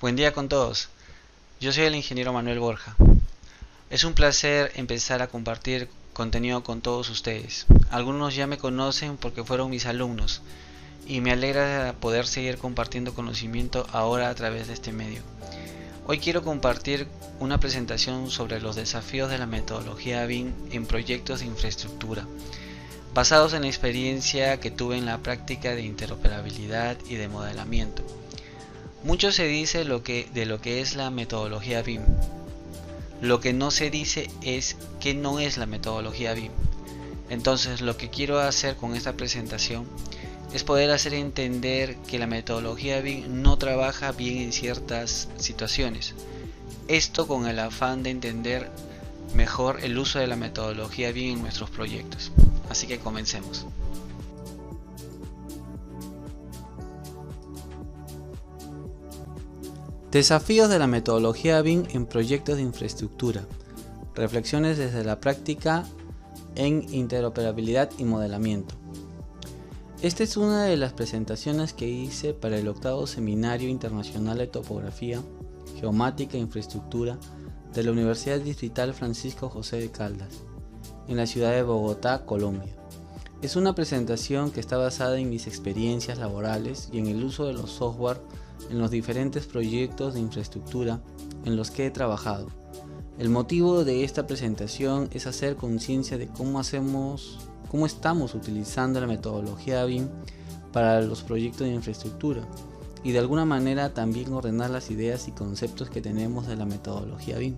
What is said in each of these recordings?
Buen día con todos. Yo soy el ingeniero Manuel Borja. Es un placer empezar a compartir contenido con todos ustedes. Algunos ya me conocen porque fueron mis alumnos y me alegra poder seguir compartiendo conocimiento ahora a través de este medio. Hoy quiero compartir una presentación sobre los desafíos de la metodología BIM en proyectos de infraestructura, basados en la experiencia que tuve en la práctica de interoperabilidad y de modelamiento. Mucho se dice de lo que es la metodología BIM. Lo que no se dice es qué no es la metodología BIM. Entonces, lo que quiero hacer con esta presentación es poder hacer entender que la metodología BIM no trabaja bien en ciertas situaciones. Esto con el afán de entender mejor el uso de la metodología BIM en nuestros proyectos. Así que comencemos. Desafíos de la metodología BIM en proyectos de infraestructura. Reflexiones desde la práctica en interoperabilidad y modelamiento. Esta es una de las presentaciones que hice para el 8º Seminario Internacional de Topografía, Geomática e Infraestructura de la Universidad Distrital Francisco José de Caldas, en la ciudad de Bogotá, Colombia. Es una presentación que está basada en mis experiencias laborales y en el uso de los software en los diferentes proyectos de infraestructura en los que he trabajado. El motivo de esta presentación es hacer conciencia de cómo estamos utilizando la metodología BIM para los proyectos de infraestructura y de alguna manera también ordenar las ideas y conceptos que tenemos de la metodología BIM.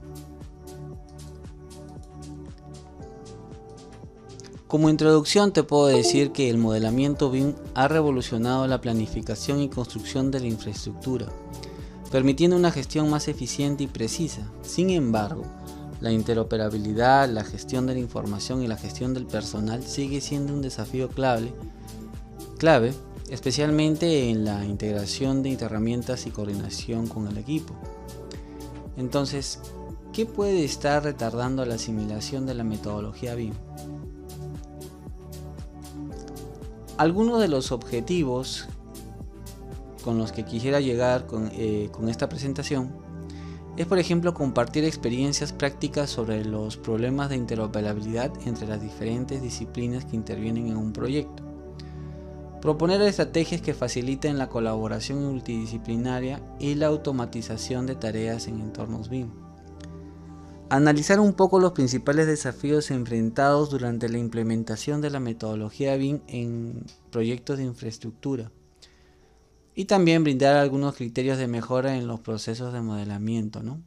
Como introducción te puedo decir que el modelamiento BIM ha revolucionado la planificación y construcción de la infraestructura, permitiendo una gestión más eficiente y precisa. Sin embargo, la interoperabilidad, la gestión de la información y la gestión del personal sigue siendo un desafío clave, especialmente en la integración de herramientas y coordinación con el equipo. Entonces, ¿qué puede estar retardando la asimilación de la metodología BIM? Algunos de los objetivos con los que quisiera llegar con esta presentación es, por ejemplo, compartir experiencias prácticas sobre los problemas de interoperabilidad entre las diferentes disciplinas que intervienen en un proyecto, proponer estrategias que faciliten la colaboración multidisciplinaria y la automatización de tareas en entornos BIM. Analizar un poco los principales desafíos enfrentados durante la implementación de la metodología BIM en proyectos de infraestructura y también brindar algunos criterios de mejora en los procesos de modelamiento, ¿no?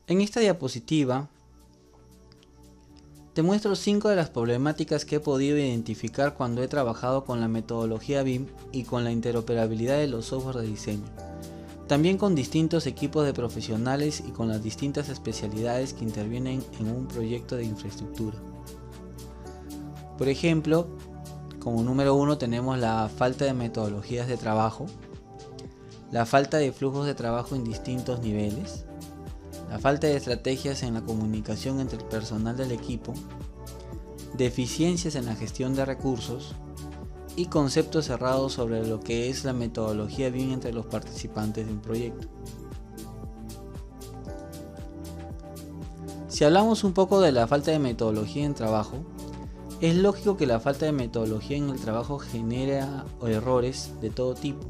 En esta diapositiva te muestro 5 de las problemáticas que he podido identificar cuando he trabajado con la metodología BIM y con la interoperabilidad de los software de diseño. También con distintos equipos de profesionales y con las distintas especialidades que intervienen en un proyecto de infraestructura. Por ejemplo, como número 1 tenemos la falta de metodologías de trabajo, la falta de flujos de trabajo en distintos niveles, la falta de estrategias en la comunicación entre el personal del equipo, deficiencias en la gestión de recursos y conceptos cerrados sobre lo que es la metodología BIM entre los participantes de un proyecto. Si hablamos un poco de la falta de metodología en trabajo, es lógico que la falta de metodología en el trabajo genera errores de todo tipo,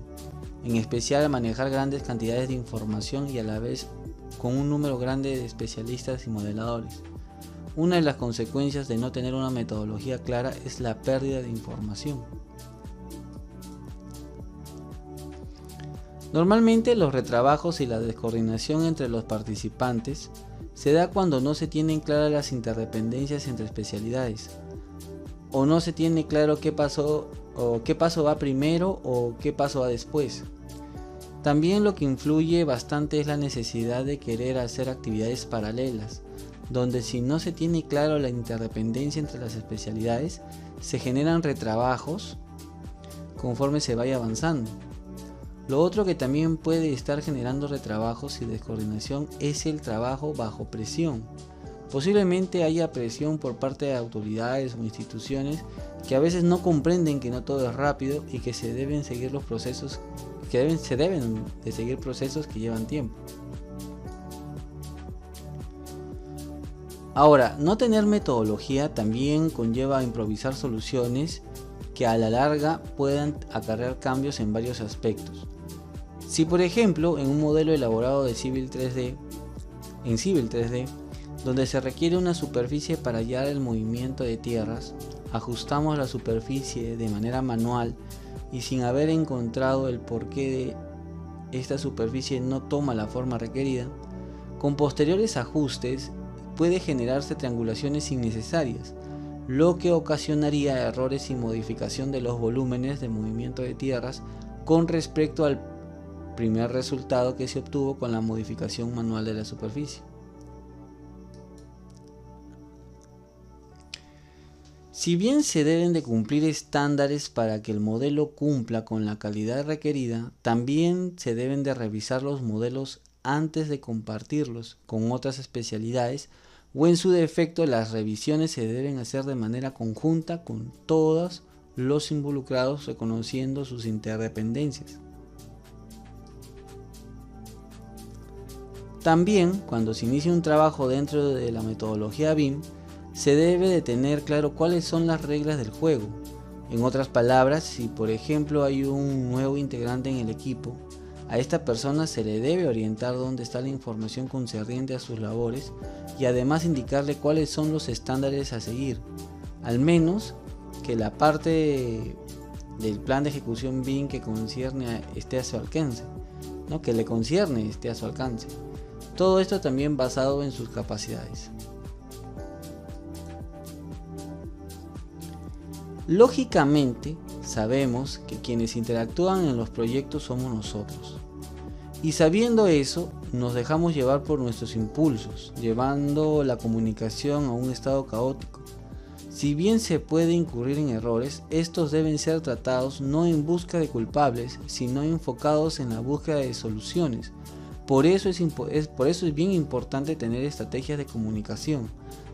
en especial al manejar grandes cantidades de información y a la vez con un número grande de especialistas y modeladores. Una de las consecuencias de no tener una metodología clara es la pérdida de información. Normalmente los retrabajos y la descoordinación entre los participantes se da cuando no se tienen claras las interdependencias entre especialidades, o no se tiene claro qué paso va primero o qué paso va después. También lo que influye bastante es la necesidad de querer hacer actividades paralelas, donde si no se tiene claro la interdependencia entre las especialidades, se generan retrabajos conforme se vaya avanzando. Lo otro que también puede estar generando retrabajos y descoordinación es el trabajo bajo presión. Posiblemente haya presión por parte de autoridades o instituciones que a veces no comprenden que no todo es rápido y que se deben seguir los procesos, se deben de seguir procesos que llevan tiempo. Ahora, no tener metodología también conlleva improvisar soluciones que a la larga puedan acarrear cambios en varios aspectos. Si por ejemplo en un modelo elaborado de Civil 3D, donde se requiere una superficie para hallar el movimiento de tierras, ajustamos la superficie de manera manual y sin haber encontrado el porqué de esta superficie no toma la forma requerida, con posteriores ajustes puede generarse triangulaciones innecesarias, lo que ocasionaría errores y modificación de los volúmenes de movimiento de tierras con respecto al primer resultado que se obtuvo con la modificación manual de la superficie. Si bien se deben de cumplir estándares para que el modelo cumpla con la calidad requerida, también se deben de revisar los modelos antes de compartirlos con otras especialidades, o en su defecto las revisiones se deben hacer de manera conjunta con todos los involucrados, reconociendo sus interdependencias. También, cuando se inicia un trabajo dentro de la metodología BIM, se debe de tener claro cuáles son las reglas del juego. En otras palabras, si por ejemplo hay un nuevo integrante en el equipo, a esta persona se le debe orientar dónde está la información concerniente a sus labores y además indicarle cuáles son los estándares a seguir, al menos que la parte del plan de ejecución BIM que concierne esté a su alcance, que le concierne esté a su alcance. Todo esto también basado en sus capacidades. Lógicamente, sabemos que quienes interactúan en los proyectos somos nosotros. Y sabiendo eso, nos dejamos llevar por nuestros impulsos, llevando la comunicación a un estado caótico. Si bien se puede incurrir en errores, estos deben ser tratados no en busca de culpables, sino enfocados en la búsqueda de soluciones. Por eso es bien importante tener estrategias de comunicación,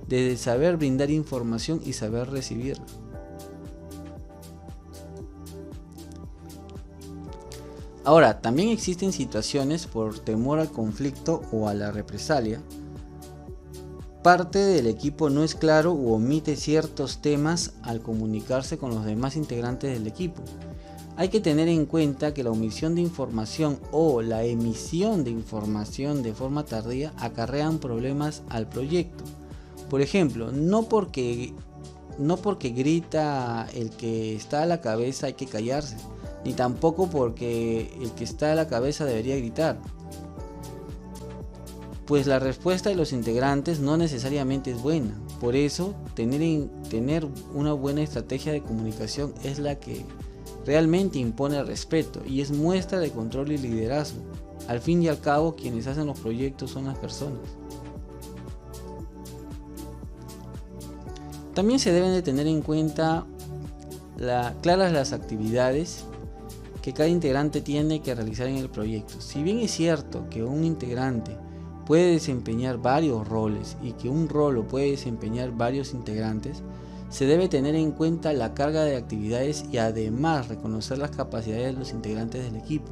de saber brindar información y saber recibirla. Ahora, también existen situaciones por temor al conflicto o a la represalia. Parte del equipo no es claro u omite ciertos temas al comunicarse con los demás integrantes del equipo. Hay que tener en cuenta que la omisión de información o la emisión de información de forma tardía acarrean problemas al proyecto. Por ejemplo, no porque grita el que está a la cabeza hay que callarse, ni tampoco porque el que está a la cabeza debería gritar, pues la respuesta de los integrantes no necesariamente es buena. Por eso, tener una buena estrategia de comunicación es la que realmente impone respeto y es muestra de control y liderazgo. Al fin y al cabo, quienes hacen los proyectos son las personas. También se deben de tener en cuenta claras las actividades que cada integrante tiene que realizar en el proyecto. Si bien es cierto que un integrante puede desempeñar varios roles y que un rol lo puede desempeñar varios integrantes, se debe tener en cuenta la carga de actividades y además reconocer las capacidades de los integrantes del equipo.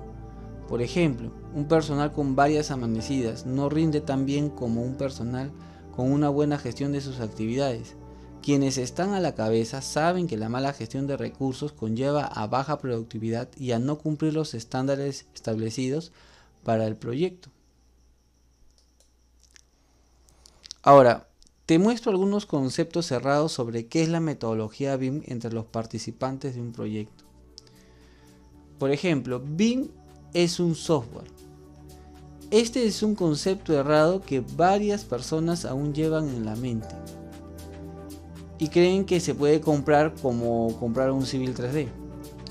Por ejemplo, un personal con varias amanecidas no rinde tan bien como un personal con una buena gestión de sus actividades. Quienes están a la cabeza saben que la mala gestión de recursos conlleva a baja productividad y a no cumplir los estándares establecidos para el proyecto. Ahora, te muestro algunos conceptos cerrados sobre qué es la metodología BIM entre los participantes de un proyecto. Por ejemplo, BIM es un software. Este es un concepto errado que varias personas aún llevan en la mente y creen que se puede comprar como comprar un Civil 3D.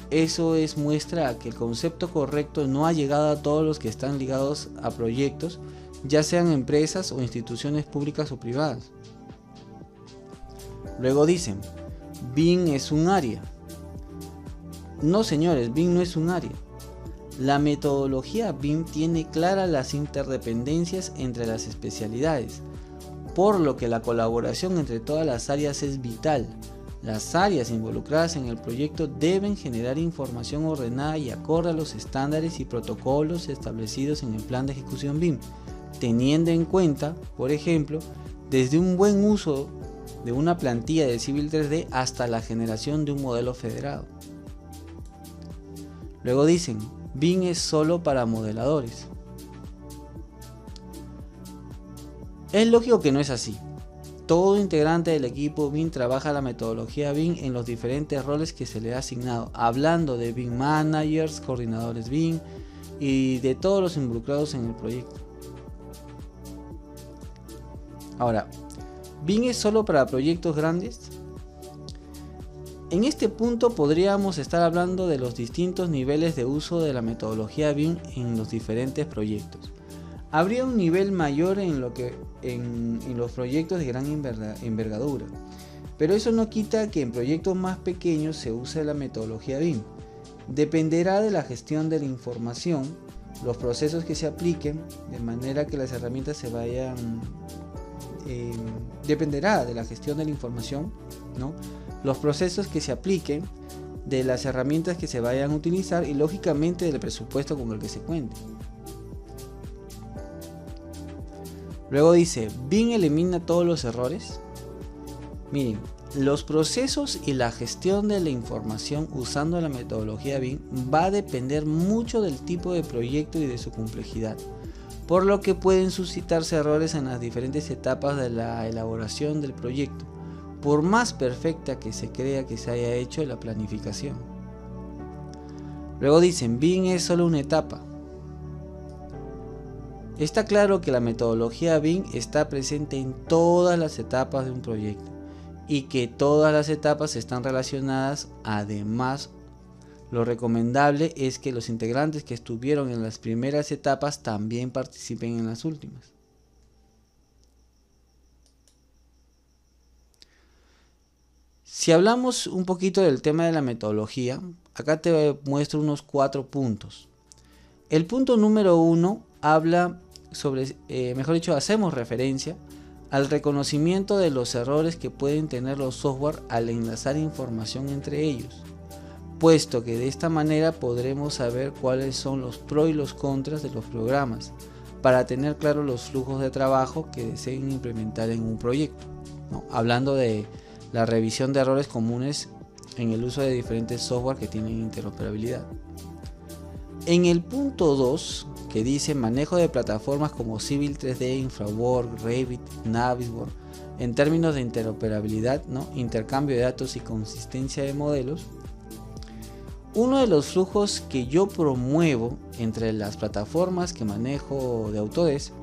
Eso es muestra a que el concepto correcto no ha llegado a todos los que están ligados a proyectos, ya sean empresas o instituciones públicas o privadas. Luego dicen, BIM es un área. No señores, BIM no es un área. La metodología BIM tiene claras las interdependencias entre las especialidades, por lo que la colaboración entre todas las áreas es vital. Las áreas involucradas en el proyecto deben generar información ordenada y acorde a los estándares y protocolos establecidos en el plan de ejecución BIM, teniendo en cuenta, por ejemplo, desde un buen uso de una plantilla de Civil 3D hasta la generación de un modelo federado. Luego dicen, BIM es solo para modeladores. Es lógico que no es así. Todo integrante del equipo BIM trabaja la metodología BIM en los diferentes roles que se le ha asignado, hablando de BIM managers, coordinadores BIM y de todos los involucrados en el proyecto. Ahora, ¿BIM es solo para proyectos grandes? En este punto podríamos estar hablando de los distintos niveles de uso de la metodología BIM en los diferentes proyectos. Habría un nivel mayor en los proyectos de gran envergadura, pero eso no quita que en proyectos más pequeños se use la metodología BIM. Dependerá de la gestión de la información, los procesos que se apliquen, de manera que las herramientas se vayan... dependerá de la gestión de la información, ¿no? Los procesos que se apliquen, de las herramientas que se vayan a utilizar y lógicamente del presupuesto con el que se cuente. Luego dice, ¿BIM elimina todos los errores? Miren, los procesos y la gestión de la información usando la metodología BIM va a depender mucho del tipo de proyecto y de su complejidad, por lo que pueden suscitarse errores en las diferentes etapas de la elaboración del proyecto, por más perfecta que se crea que se haya hecho la planificación. Luego dicen, BIM es solo una etapa. Está claro que la metodología BIM está presente en todas las etapas de un proyecto y que todas las etapas están relacionadas. Además, lo recomendable es que los integrantes que estuvieron en las primeras etapas también participen en las últimas. Si hablamos un poquito del tema de la metodología, acá te muestro unos 4 puntos. El punto número 1 habla sobre, hacemos referencia al reconocimiento de los errores que pueden tener los software al enlazar información entre ellos, puesto que de esta manera podremos saber cuáles son los pros y los contras de los programas, para tener claro los flujos de trabajo que deseen implementar en un proyecto, ¿no? Hablando de la revisión de errores comunes en el uso de diferentes software que tienen interoperabilidad. En el punto 2, que dice manejo de plataformas como Civil 3D, InfraWorks, Revit, Navisworks, en términos de interoperabilidad, ¿no? Intercambio de datos y consistencia de modelos. Uno de los flujos que yo promuevo entre las plataformas que manejo de Autodesk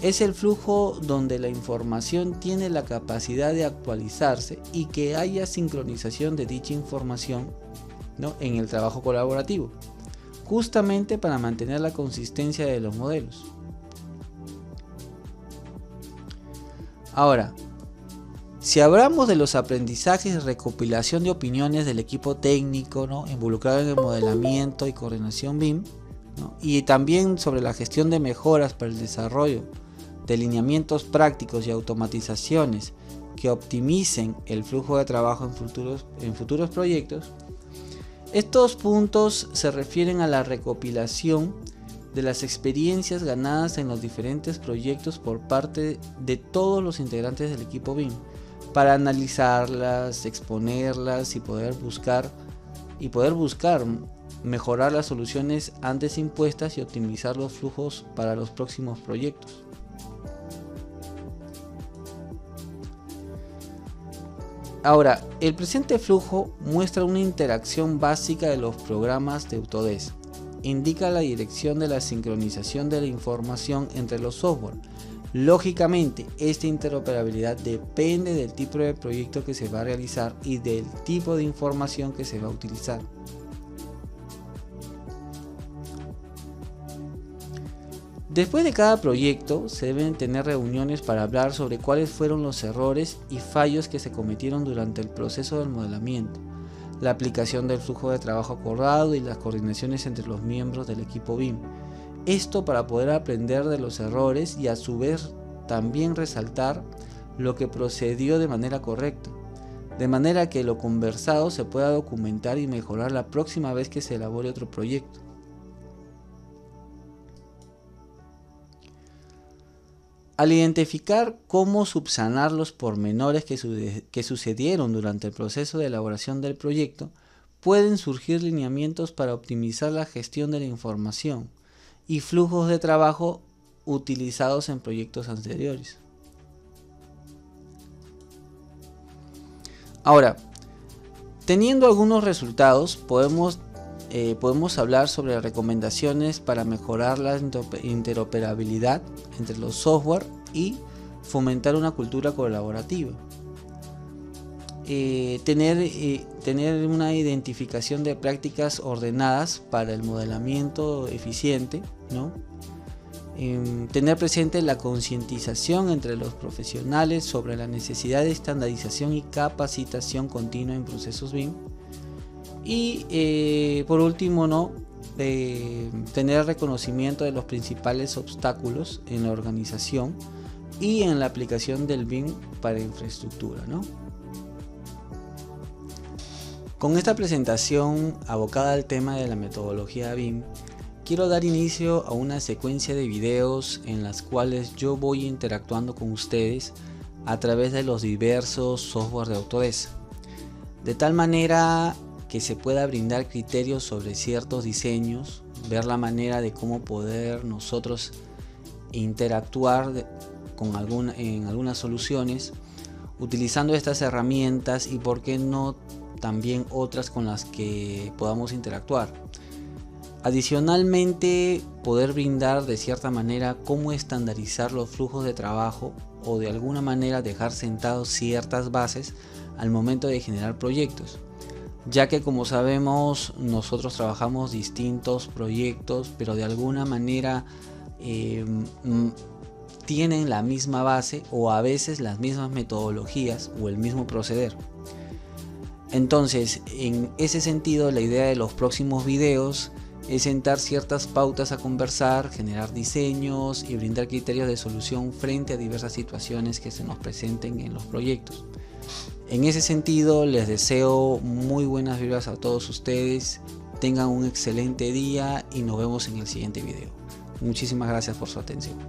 es el flujo donde la información tiene la capacidad de actualizarse y que haya sincronización de dicha información, ¿no? En el trabajo colaborativo, justamente para mantener la consistencia de los modelos. Ahora, si hablamos de los aprendizajes y recopilación de opiniones del equipo técnico, ¿no? Involucrado en el modelamiento y coordinación BIM, ¿no? Y también sobre la gestión de mejoras para el desarrollo de lineamientos prácticos y automatizaciones que optimicen el flujo de trabajo en futuros proyectos, estos puntos se refieren a la recopilación de las experiencias ganadas en los diferentes proyectos por parte de todos los integrantes del equipo BIM, para analizarlas, exponerlas y poder buscar mejorar las soluciones antes impuestas y optimizar los flujos para los próximos proyectos. Ahora, el presente flujo muestra una interacción básica de los programas de Autodesk. Indica la dirección de la sincronización de la información entre los software. Lógicamente, esta interoperabilidad depende del tipo de proyecto que se va a realizar y del tipo de información que se va a utilizar. Después de cada proyecto se deben tener reuniones para hablar sobre cuáles fueron los errores y fallos que se cometieron durante el proceso del modelamiento, la aplicación del flujo de trabajo acordado y las coordinaciones entre los miembros del equipo BIM. Esto para poder aprender de los errores y a su vez también resaltar lo que procedió de manera correcta. de manera que lo conversado se pueda documentar y mejorar la próxima vez que se elabore otro proyecto. Al identificar cómo subsanar los pormenores que sucedieron durante el proceso de elaboración del proyecto, pueden surgir lineamientos para optimizar la gestión de la información y flujos de trabajo utilizados en proyectos anteriores. Ahora, teniendo algunos resultados, podemos hablar sobre recomendaciones para mejorar la interoperabilidad entre los software y fomentar una cultura colaborativa. Tener una identificación de prácticas ordenadas para el modelamiento eficiente, ¿no? Tener presente la concientización entre los profesionales sobre la necesidad de estandarización y capacitación continua en procesos BIM. Y por último, tener reconocimiento de los principales obstáculos en la organización y en la aplicación del BIM para infraestructura, ¿no? Con esta presentación abocada al tema de la metodología BIM, quiero dar inicio a una secuencia de videos en las cuales yo voy interactuando con ustedes a través de los diversos software de Autodesk, de tal manera que se pueda brindar criterios sobre ciertos diseños, ver la manera de cómo poder nosotros interactuar en algunas soluciones utilizando estas herramientas y por qué no también otras con las que podamos interactuar. Adicionalmente, poder brindar de cierta manera cómo estandarizar los flujos de trabajo o de alguna manera dejar sentados ciertas bases al momento de generar proyectos, ya que como sabemos nosotros trabajamos distintos proyectos, pero de alguna manera tienen la misma base o a veces las mismas metodologías o el mismo proceder. Entonces, en ese sentido, la idea de los próximos videos es sentar ciertas pautas a conversar, generar diseños y brindar criterios de solución frente a diversas situaciones que se nos presenten en los proyectos. En ese sentido, les deseo muy buenas vibras a todos ustedes, tengan un excelente día y nos vemos en el siguiente video. Muchísimas gracias por su atención.